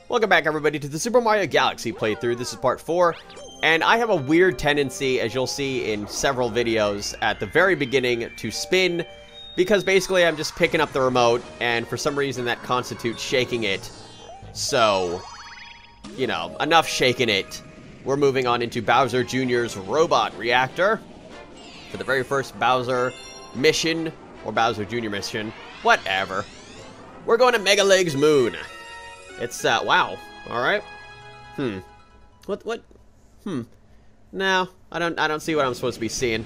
Welcome back, everybody, to the Super Mario Galaxy playthrough. This is part 4, and I have a weird tendency, as you'll see in several videos, at the very beginning to spin, because basically I'm just picking up the remote, and for some reason that constitutes shaking it. So, you know, enough shaking it. We're moving on into Bowser Jr.'s Robot Reactor for the very first Bowser mission, or Bowser Jr. mission, whatever. We're going to Megaleg's moon. It's, wow. Alright. No, I don't see what I'm supposed to be seeing.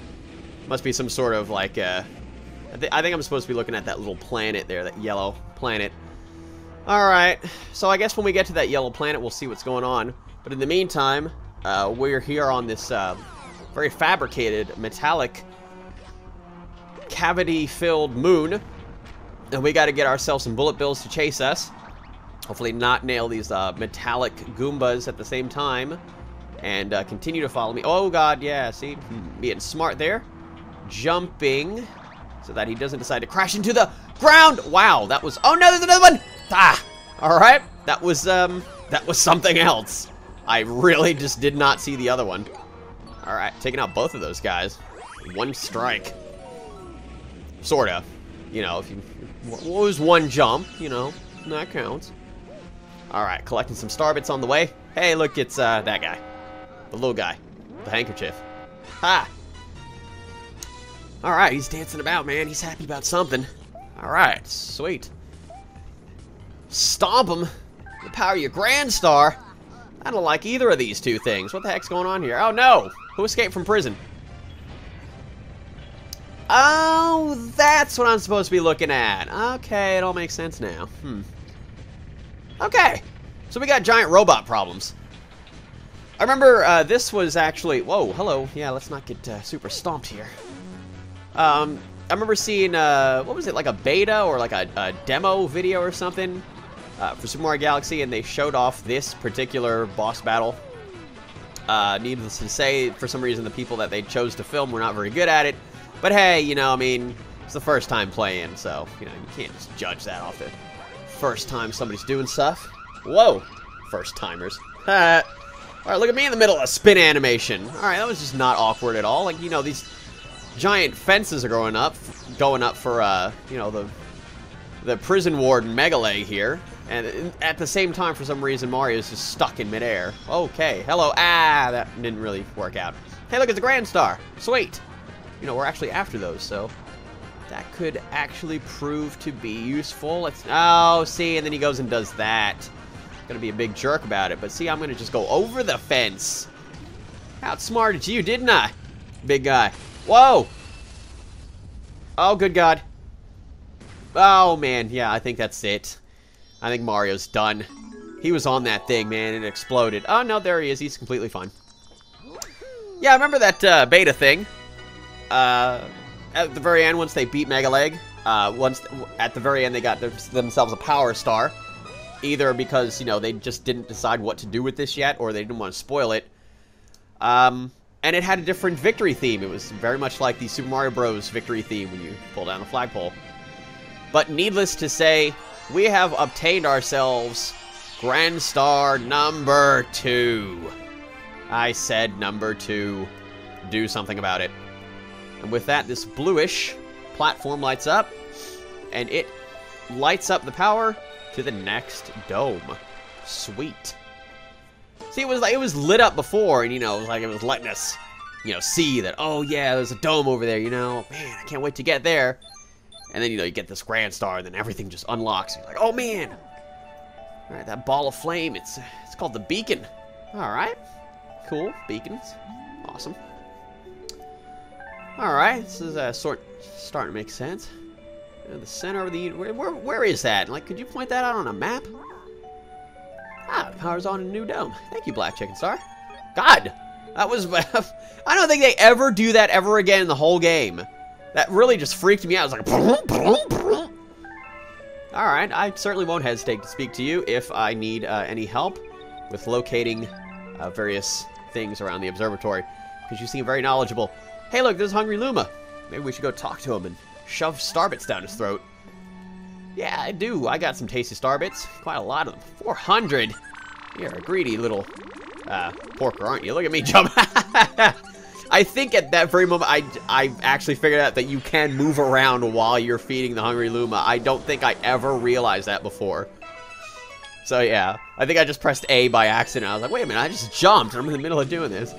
Must be some sort of, like, I think I'm supposed to be looking at that little planet there, that yellow planet. Alright, so I guess when we get to that yellow planet, we'll see what's going on. But in the meantime, we're here on this, very fabricated, metallic, cavity-filled moon. And we gotta get ourselves some bullet bills to chase us. Hopefully not nail these metallic Goombas at the same time. And continue to follow me. Oh, God, yeah, see? Being smart there. Jumping. So that he doesn't decide to crash into the ground. Wow, that was... Oh, no, there's another one! Ah! Alright. That was something else. I really just did not see the other one. Alright, taking out both of those guys. One strike. Sorta. You know, if you... What was one jump? You know, that counts. Alright, collecting some star bits on the way. Hey, look, it's that guy. The little guy. The handkerchief. Ha! Alright, he's dancing about, man. He's happy about something. Alright, sweet. Stomp him. The power of your Grand Star. I don't like either of these two things. What the heck's going on here? Oh, no! Who escaped from prison? Oh, that's what I'm supposed to be looking at. Okay, it all makes sense now. Okay, so we got giant robot problems. I remember this was actually... Whoa, hello. Yeah, let's not get super stomped here. I remember seeing, what was it, like a beta or like a demo video or something for Super Mario Galaxy, and they showed off this particular boss battle. Needless to say, for some reason, the people that they chose to film were not very good at it. But hey, you know, I mean, it's the first time playing, so, you know, you can't just judge that off the first time somebody's doing stuff. Whoa, first timers. Alright, look at me in the middle of a spin animation. Alright, that was just not awkward at all. Like, you know, these giant fences are going up for, you know, the prison warden Megaleg here. And at the same time, for some reason, Mario's just stuck in midair. Okay, hello. Ah, that didn't really work out. Hey, look, it's a Grand Star. Sweet. You know, we're actually after those, so that could actually prove to be useful. Let's... Oh, see, and then he goes and does that. Gonna be a big jerk about it, but see, I'm gonna just go over the fence. Outsmarted you, didn't I? Big guy. Whoa! Oh, good God. Oh, man, yeah, I think that's it. I think Mario's done. He was on that thing, man, and it exploded. Oh, no, there he is. He's completely fine. Yeah, I remember that beta thing. At the very end, once they beat Megaleg, at the very end they got themselves a power star, either because, you know, they just didn't decide what to do with this yet, or they didn't want to spoil it. And it had a different victory theme. It was very much like the Super Mario Bros. Victory theme when you pull down the flagpole. But needless to say, we have obtained ourselves Grand Star number 2. I said number 2. Do something about it. And with that, this bluish platform lights up, and it lights up the power to the next dome. Sweet. See, it was lit up before, and, you know, it was like it was letting us, you know, see that, oh, yeah, there's a dome over there, you know. Man, I can't wait to get there. And then, you know, you get this Grand Star, and then everything just unlocks. You're like, oh, man. All right, that ball of flame, it's called the beacon. All right. Cool. Beacons. Awesome. Alright, this is starting to make sense. The center of the... Where is that? Like, could you point that out on a map? Ah, the power's on a new dome. Thank you, Black Chicken Star. God! That was... I don't think they ever do that ever again in the whole game. That really just freaked me out. I was like... Alright, I certainly won't hesitate to speak to you if I need any help with locating various things around the observatory, because you seem very knowledgeable. Hey, look, there's Hungry Luma. Maybe we should go talk to him and shove starbits down his throat. Yeah, I do. I got some tasty star bits. Quite a lot of them. 400. You're a greedy little porker, aren't you? Look at me jump. I think at that very moment, I actually figured out that you can move around while you're feeding the hungry Luma. I don't think I ever realized that before. So yeah, I think I just pressed A by accident. I was like, wait a minute, I just jumped. I'm in the middle of doing this.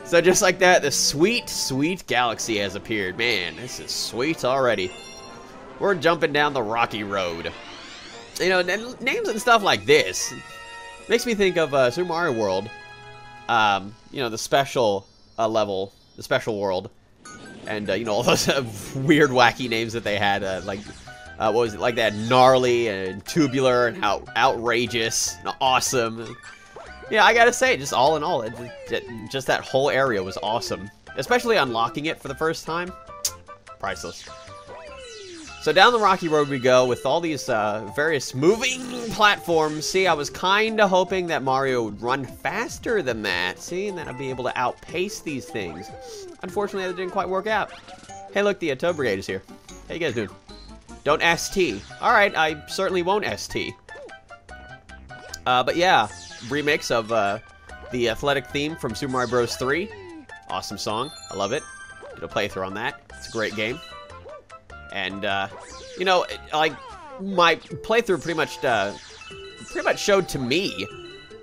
So just like that, the sweet, sweet galaxy has appeared. Man, this is sweet already. We're jumping down the rocky road. You know, names and stuff like this makes me think of Super Mario World. You know, the special level, the special world. And, you know, all those weird, wacky names that they had. Like, what was it? Like that gnarly and tubular and outrageous and awesome. Yeah, I gotta say, just all in all, just that whole area was awesome. Especially unlocking it for the first time. Priceless. So down the rocky road we go with all these various moving platforms. See, I was kind of hoping that Mario would run faster than that. See, and that I'd be able to outpace these things. Unfortunately, that didn't quite work out. Hey, look, the Toad Brigade is here. How you guys doing? Don't ST. Alright, I certainly won't ST. But yeah, remix of the athletic theme from Super Mario Bros. 3. Awesome song. I love it. Did a playthrough on that. It's a great game. And, you know, like, my playthrough pretty much showed to me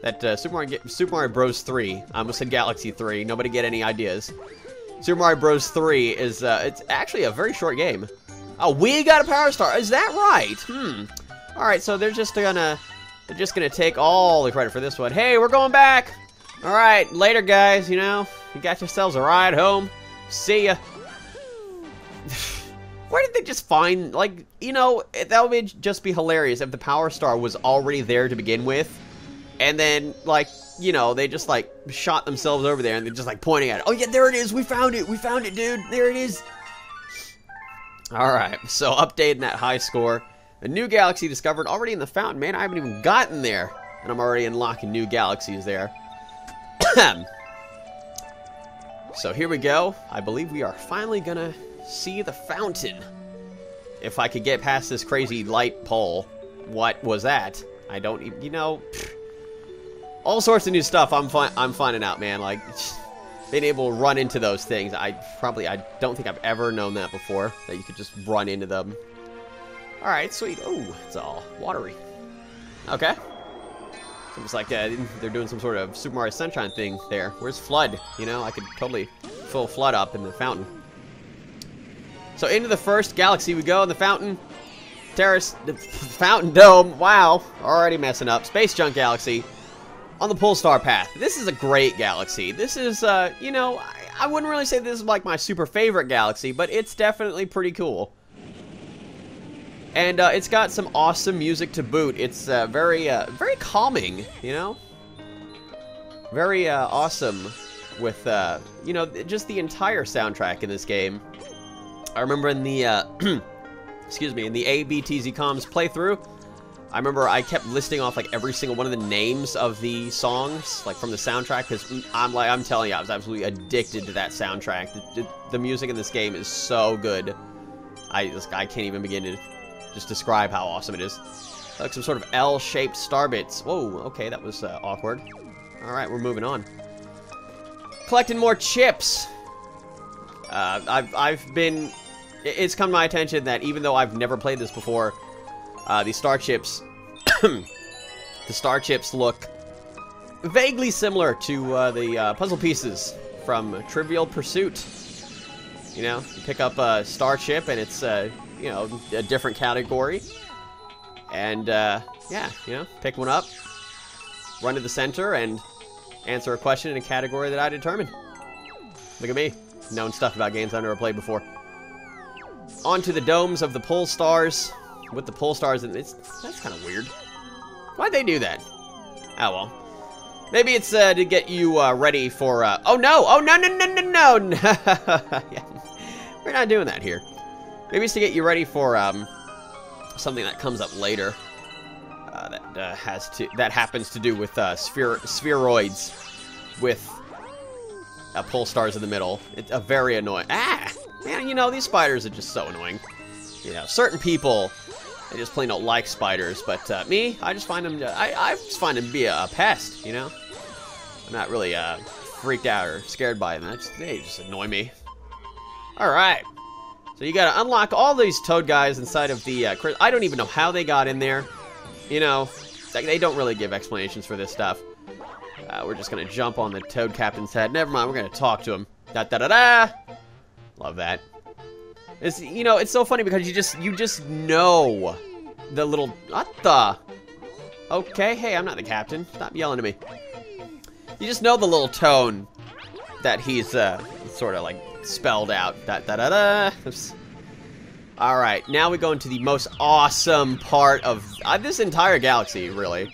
that Super Mario Bros. 3, I almost said Galaxy 3, nobody get any ideas. Super Mario Bros. 3 is, it's actually a very short game. Oh, we got a Power Star, is that right? Alright, so they're just gonna take all the credit for this one. Hey, we're going back! Alright, later guys, you know, you got yourselves a ride home. See ya. Where did they just find, like, you know, that would just be hilarious if the Power Star was already there to begin with, and then, like, you know, they just, like, shot themselves over there, and they're just, like, pointing at it. Oh, yeah, there it is, we found it, dude, there it is. Alright, so updating that high score. A new galaxy discovered already in the fountain. Man, I haven't even gotten there, and I'm already unlocking new galaxies there. So here we go. I believe we are finally gonna see the fountain. If I could get past this crazy light pole. What was that? I don't even, you know, all sorts of new stuff I'm finding out, man. Like, being able to run into those things. I don't think I've ever known that before, that you could just run into them. Alright, sweet. Oh, it's all watery. Okay. It's almost like they're doing some sort of Super Mario Sunshine thing there. Where's Flood? You know, I could totally fill Flood up in the fountain. So into the first galaxy we go, in the Fountain Terrace, the Fountain Dome. Wow, already messing up. Space Junk Galaxy on the Polestar Path. This is a great galaxy. This is, you know, I wouldn't really say this is like my super favorite galaxy, but it's definitely pretty cool. And it's got some awesome music to boot. It's very calming, you know? Very awesome with, you know, just the entire soundtrack in this game. I remember in the, excuse me, in the ABTZ Comms playthrough, I remember I kept listing off, like, every single one of the names of the songs, like, from the soundtrack, because I'm telling you, I was absolutely addicted to that soundtrack. The music in this game is so good. I can't even begin to just describe how awesome it is. Like some sort of L-shaped star bits. Whoa, okay, that was awkward. Alright, we're moving on. Collecting more chips. It's come to my attention that even though I've never played this before, these star chips, the star chips look vaguely similar to the puzzle pieces from Trivial Pursuit. You know, you pick up a star chip and it's, you know, a different category. And, yeah, you know, pick one up, run to the center, and answer a question in a category that I determine. Look at me, knowing stuff about games I've never played before. Onto the domes of the pole stars, with the pole stars, and that's kind of weird. Why'd they do that? Oh, well. Maybe it's, to get you, ready for, oh, no! Oh, no, no, no, no, no! Yeah. We're not doing that here. Maybe it's to get you ready for, something that comes up later. That happens to do with, spheroids with, pole stars in the middle. It's a very annoying. Ah! Man, you know, these spiders are just so annoying. You know, certain people They just plain don't like spiders, but me, I just find them. I just find them to be a pest, you know. I'm not really freaked out or scared by them. They just annoy me. All right, so you gotta unlock all these toad guys inside of the. I don't even know how they got in there. You know, they don't really give explanations for this stuff. We're just gonna jump on the toad captain's head. Never mind, we're gonna talk to him. Da da da da. Love that. It's, you know, it's so funny because you just know the little, what the? Okay, hey, I'm not the captain. Stop yelling at me. You just know the little tone that he's sort of like spelled out. Da da da da. All right, now we go into the most awesome part of this entire galaxy, really.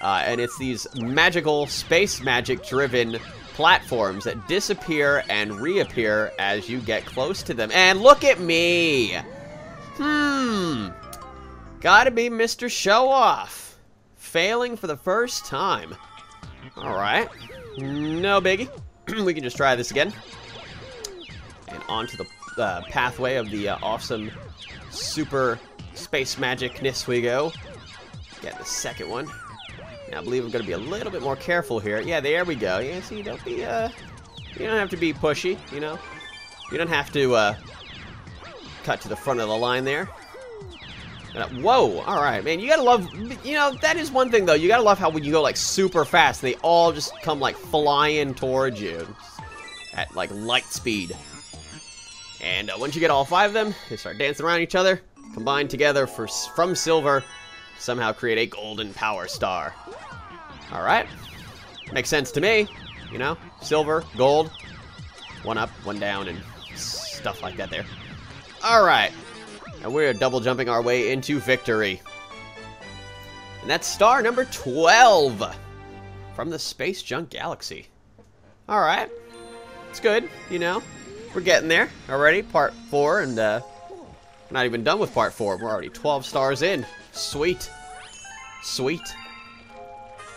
And it's these magical, space magic-driven platforms that disappear and reappear as you get close to them. And look at me! Gotta be Mr. Show-Off. Failing for the first time. Alright. No biggie. We can just try this again. And onto the pathway of the awesome super space magicness we go. Get the second one. Now, I believe I'm going to be a little bit more careful here. Yeah, there we go. Yeah, see, don't be, you don't have to be pushy, you know? You don't have to, cut to the front of the line there. Whoa, alright, man, you gotta love, you know, that is one thing, though. You gotta love how when you go, like, super fast, they all just come, like, flying towards you at, like, light speed. And once you get all 5 of them, they start dancing around each other, combine together from silver, somehow create a golden power star. Alright. Makes sense to me. You know? Silver, gold, 1 up, 1 down, and stuff like that there. Alright. And we're double jumping our way into victory. And that's star number 12 from the Space Junk Galaxy. Alright. It's good, you know. We're getting there already. Part 4, and we're not even done with part 4. We're already 12 stars in. Sweet. Sweet.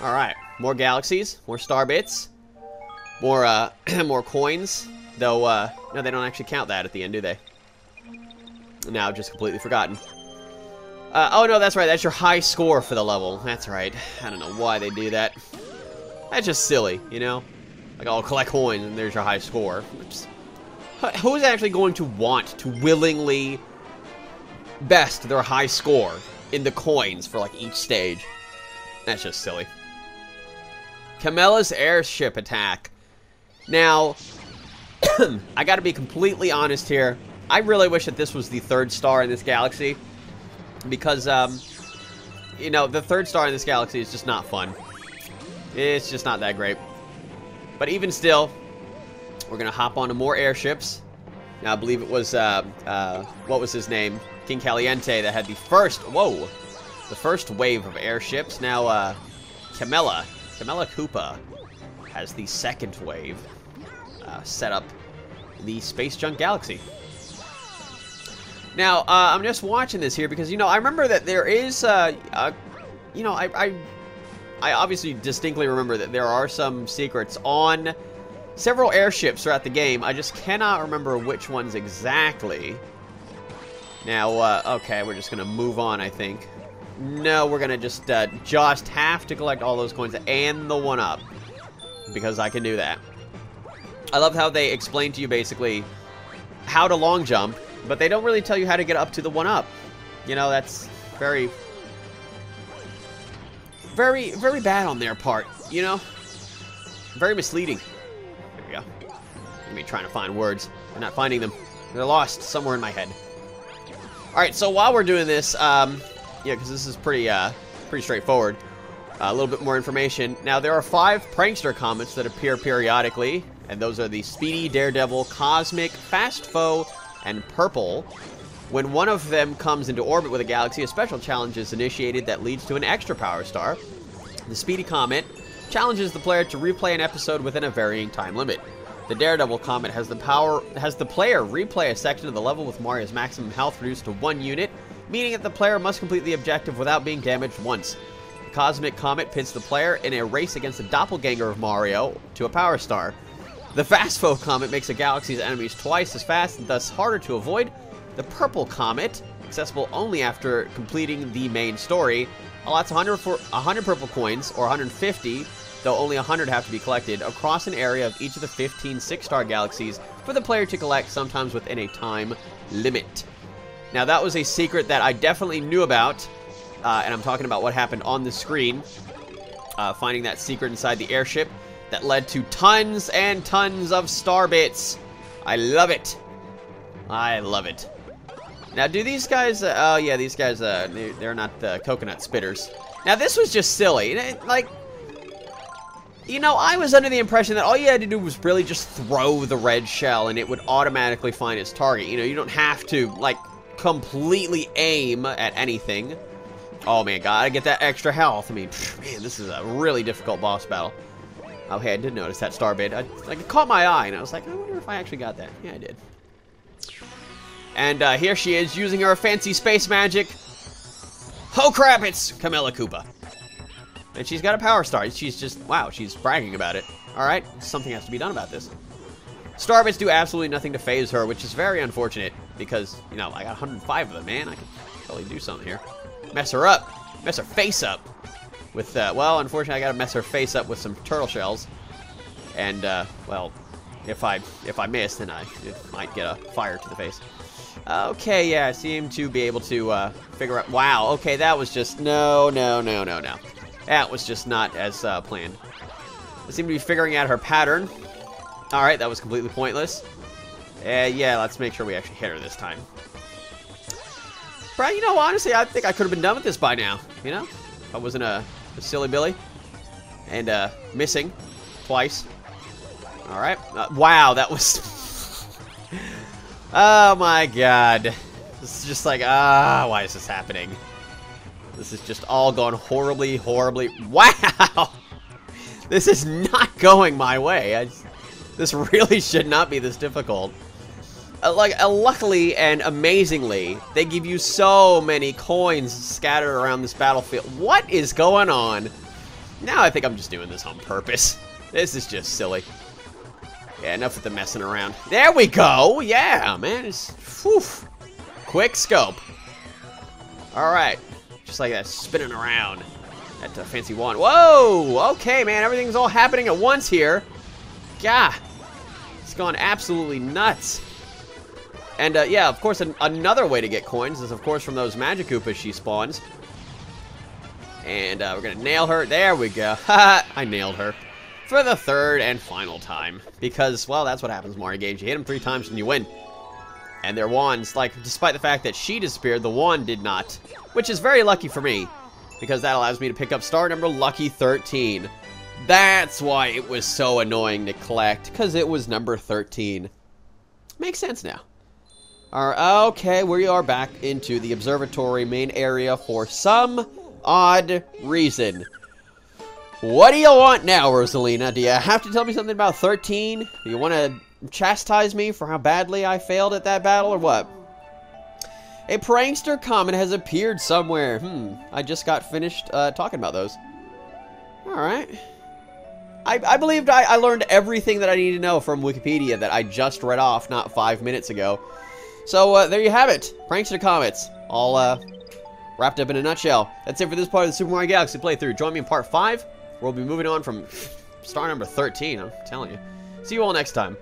Alright. More galaxies. More star bits. More, more coins. Though, no, they don't actually count that at the end, do they? Now, just completely forgotten. Oh, no, that's right. That's your high score for the level. That's right. I don't know why they do that. That's just silly, you know? Like, I'll collect coins, and there's your high score. Who's actually going to want to willingly best their high score in the coins for, like, each stage? That's just silly. Kamella's airship attack. Now, I gotta be completely honest here. I really wish that this was the 3rd star in this galaxy. Because, you know, the 3rd star in this galaxy is just not fun. It's just not that great. But even still, we're gonna hop onto more airships. Now, I believe it was, what was his name? King Caliente that had the first, the first wave of airships. Now, Kamella Koopa has the 2nd wave set up in the Space Junk Galaxy. Now, I'm just watching this here because, you know, I remember that there is, you know, I obviously distinctly remember that there are some secrets on several airships throughout the game. I just cannot remember which ones exactly. Now, okay, we're just gonna move on, I think. No, we're gonna just have to collect all those coins and the 1-up. Because I can do that. I love how they explain to you, basically, how to long jump, but they don't really tell you how to get up to the 1-up. You know, that's very, very, very bad on their part, you know? Very misleading. There we go. Me trying to find words. I'm not finding them. They're lost somewhere in my head. Alright, so while we're doing this, yeah, because this is pretty straightforward. A little bit more information. Now, there are 5 prankster comets that appear periodically, and those are the Speedy, Daredevil, Cosmic, Fast Foe, and Purple. When one of them comes into orbit with a galaxy, a special challenge is initiated that leads to an extra power star. The Speedy Comet challenges the player to replay an episode within a varying time limit. The Daredevil Comet has the player replay a section of the level with Mario's maximum health reduced to 1 unit, meaning that the player must complete the objective without being damaged once. The Cosmic Comet pits the player in a race against the doppelganger of Mario to a power star. The Fast Foe Comet makes a galaxy's enemies twice as fast and thus harder to avoid. The Purple Comet accessible only after completing the main story. Allots 100 purple coins, or 150, though only 100 have to be collected, across an area of each of the 15 6-star galaxies for the player to collect, sometimes within a time limit. Now, that was a secret that I definitely knew about, and I'm talking about what happened on the screen. Finding that secret inside the airship that led to tons and tons of star bits. I love it. I love it. Now, do these guys... oh, yeah, these guys, they're not the coconut spitters. Now, this was just silly. Like, you know, I was under the impression that all you had to do was really just throw the red shell and it would automatically find its target. You know, you don't have to, like, completely aim at anything. Oh, man, gotta get that extra health. I mean, man, this is a really difficult boss battle. Oh, hey, I did notice that star bit. It caught my eye, and I was like, I wonder if I actually got that. Yeah, I did. And here she is, using her fancy space magic. Oh, crap, it's Kamella Koopa. And she's got a power star. She's just, wow, she's bragging about it. All right, something has to be done about this. Star bits do absolutely nothing to phase her, which is very unfortunate, because, you know, I got 105 of them, man. I could totally do something here. Mess her up. Mess her face up. With, well, unfortunately, I gotta mess her face up with some turtle shells. And, well, if I miss, then I might get a fire to the face. Okay, yeah, I seem to be able to, figure out... Wow, okay, that was just... No. That was just not as, planned. I seem to be figuring out her pattern. Alright, that was completely pointless. Yeah, let's make sure we actually hit her this time. But, you know, honestly, I think I could have been done with this by now, you know? If I wasn't a silly Billy. And, missing. Twice. Alright. Wow, that was... Oh, my God. This is just like, why is this happening? This is just all going horribly... Wow! This is not going my way. This really should not be this difficult. Luckily and amazingly, they give you so many coins scattered around this battlefield. What is going on? Now I think I'm just doing this on purpose. This is just silly. Yeah, enough with the messing around. There we go! Yeah, man. It's, whew, quick scope. Alright. Just like that, spinning around. That fancy wand. Whoa! Okay, man. Everything's all happening at once here. Gah. It's gone absolutely nuts. And, yeah, of course, another way to get coins is, of course, from those Magic Koopas she spawns. And, we're gonna nail her. There we go. Haha, I nailed her. For the third and final time. Because, well, that's what happens in Mario games. You hit them 3 times and you win. And their wands, like, despite the fact that she disappeared, the wand did not. Which is very lucky for me. Because that allows me to pick up star number lucky 13. That's why it was so annoying to collect. Because it was number 13. Makes sense now. Alright, okay, we are back into the observatory main area for some odd reason. What do you want now, Rosalina? Do you have to tell me something about 13? Do you want to chastise me for how badly I failed at that battle, or what? A prankster Comet has appeared somewhere. I just got finished talking about those. Alright. I believed I learned everything that I need to know from Wikipedia that I just read off not 5 minutes ago. So, there you have it. Prankster Comets. All, wrapped up in a nutshell. That's it for this part of the Super Mario Galaxy playthrough. Join me in part 5, where we'll be moving on from star number 13, I'm telling you. See you all next time.